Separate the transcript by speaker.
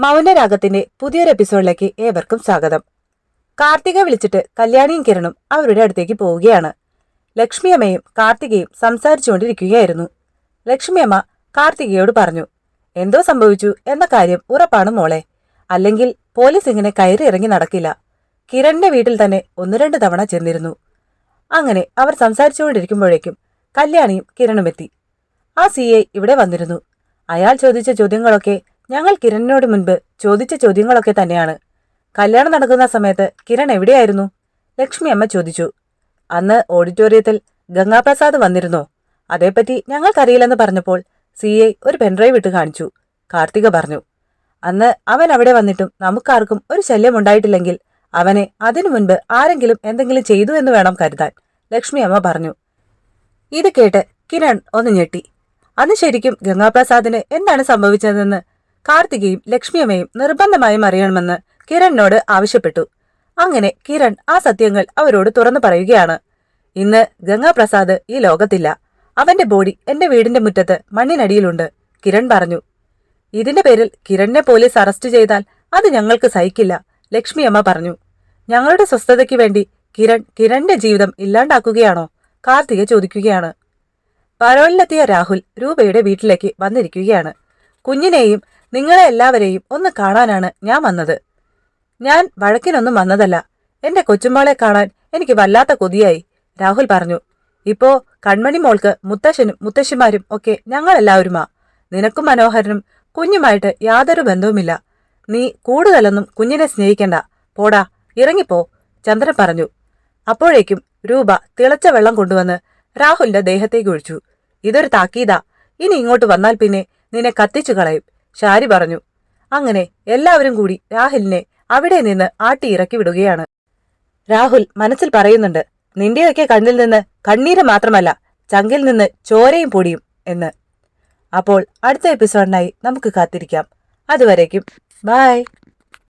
Speaker 1: മൗനരാഗത്തിന്റെ പുതിയൊരു എപ്പിസോഡിലേക്ക് ഏവർക്കും സ്വാഗതം. കാർത്തിക വിളിച്ചിട്ട് കല്യാണിയും കിരണും അവരുടെ അടുത്തേക്ക് പോവുകയാണ്. ലക്ഷ്മിയമ്മയും കാർത്തികയും സംസാരിച്ചുകൊണ്ടിരിക്കുകയായിരുന്നു. ലക്ഷ്മിയമ്മ കാർത്തികയോട് പറഞ്ഞു, എന്തോ സംഭവിച്ചു എന്ന കാര്യം ഉറപ്പാണ് മോളെ. അല്ലെങ്കിൽ പോലീസ് ഇങ്ങനെ കയറി ഇറങ്ങി നടക്കില്ല. കിരണിന്റെ വീട്ടിൽ തന്നെ 1-2 തവണ ചെന്നിരുന്നു. അങ്ങനെ അവർ സംസാരിച്ചുകൊണ്ടിരിക്കുമ്പോഴേക്കും കല്യാണിയും കിരണുമെത്തി. ആ CI ഇവിടെ വന്നിരുന്നു. അയാൾ ചോദിച്ച ചോദ്യങ്ങളൊക്കെ ഞങ്ങൾ കിരണിനോട് മുൻപ് ചോദിച്ച ചോദ്യങ്ങളൊക്കെ തന്നെയാണ്. കല്യാണം നടക്കുന്ന സമയത്ത് കിരൺ എവിടെയായിരുന്നു? ലക്ഷ്മി അമ്മ ചോദിച്ചു. അന്ന് ഓഡിറ്റോറിയത്തിൽ ഗംഗാപ്രസാദ് വന്നിരുന്നോ? അതേപ്പറ്റി ഞങ്ങൾക്കറിയില്ലെന്ന് പറഞ്ഞപ്പോൾ CI ഒരു പെൻഡ്രൈവ് ഇട്ട് കാണിച്ചു. കാർത്തിക പറഞ്ഞു. അന്ന് അവൻ അവിടെ വന്നിട്ടും നമുക്കാർക്കും ഒരു ശല്യമുണ്ടായിട്ടില്ലെങ്കിൽ അവനെ അതിനു മുൻപ് ആരെങ്കിലും എന്തെങ്കിലും ചെയ്തു എന്ന് വേണം കരുതാൻ, ലക്ഷ്മി അമ്മ പറഞ്ഞു. ഇത് കേട്ട് കിരൺ ഒന്ന് ഞെട്ടി. അന്ന് ശരിക്കും ഗംഗാപ്രസാദിന് എന്താണ് സംഭവിച്ചതെന്ന് കാർത്തികയും ലക്ഷ്മിയമ്മയും നിർബന്ധമായും അറിയണമെന്ന് കിരണിനോട് ആവശ്യപ്പെട്ടു. അങ്ങനെ കിരൺ ആ സത്യങ്ങൾ അവരോട് തുറന്നു പറയുകയാണ്. ഇന്ന് ഗംഗാപ്രസാദ് ഈ ലോകത്തില്ല. അവന്റെ ബോഡി എന്റെ വീടിന്റെ മുറ്റത്ത് മണ്ണിനടിയിലുണ്ട്, കിരൺ പറഞ്ഞു. ഇതിന്റെ പേരിൽ കിരണിനെ പോലീസ് അറസ്റ്റ് ചെയ്താൽ അത് ഞങ്ങൾക്ക് സഹിക്കില്ല, ലക്ഷ്മിയമ്മ പറഞ്ഞു. ഞങ്ങളുടെ സ്വസ്ഥതയ്ക്ക് വേണ്ടി കിരണിന്റെ ജീവിതം ഇല്ലാണ്ടാക്കുകയാണോ? കാർത്തിക ചോദിക്കുകയാണ്. പരോളിലെത്തിയ രാഹുൽ രൂപയുടെ വീട്ടിലേക്ക് വന്നിരിക്കുകയാണ്. കുഞ്ഞിനെയും നിങ്ങളെ എല്ലാവരെയും ഒന്ന് കാണാനാണ് ഞാൻ വന്നത്. ഞാൻ വഴക്കിനൊന്നും വന്നതല്ല. എന്റെ കൊച്ചുമോളെ കാണാൻ എനിക്ക് വല്ലാത്ത കൊതിയായി, രാഹുൽ പറഞ്ഞു. ഇപ്പോ കൺമണി മോൾക്ക് മുത്തശ്ശനും മുത്തശ്ശിമാരും ഒക്കെ ഞങ്ങളെല്ലാവരുമാ. നിനക്കും മനോഹരനും കുഞ്ഞുമായിട്ട് യാതൊരു ബന്ധവുമില്ല. നീ കൂടുതലൊന്നും കുഞ്ഞിനെ സ്നേഹിക്കണ്ട, പോടാ, ഇറങ്ങിപ്പോ, ചന്ദ്രൻ പറഞ്ഞു. അപ്പോഴേക്കും രൂപ തിളച്ച വെള്ളം കൊണ്ടുവന്ന് രാഹുലിന്റെ ദേഹത്തേക്ക് ഒഴിച്ചു. ഇതൊരു താക്കീതാ, ഇനി ഇങ്ങോട്ട് വന്നാൽ പിന്നെ നിന്നെ കത്തിച്ചു കളയും, ഷാരി പറഞ്ഞു. അങ്ങനെ എല്ലാവരും കൂടി രാഹുലിനെ അവിടെ നിന്ന് ആട്ടി ഇറക്കി വിടുകയാണ്. രാഹുൽ മനസ്സിൽ പറയുന്നുണ്ട്, നിന്റെയൊക്കെ കണ്ണിൽ നിന്ന് കണ്ണീര് മാത്രമല്ല, ചങ്കിൽ നിന്ന് ചോരയും പൊടിയും എന്ന്. അപ്പോൾ അടുത്ത എപ്പിസോഡിനായി നമുക്ക് കാത്തിരിക്കാം. അതുവരേക്കും ബൈ.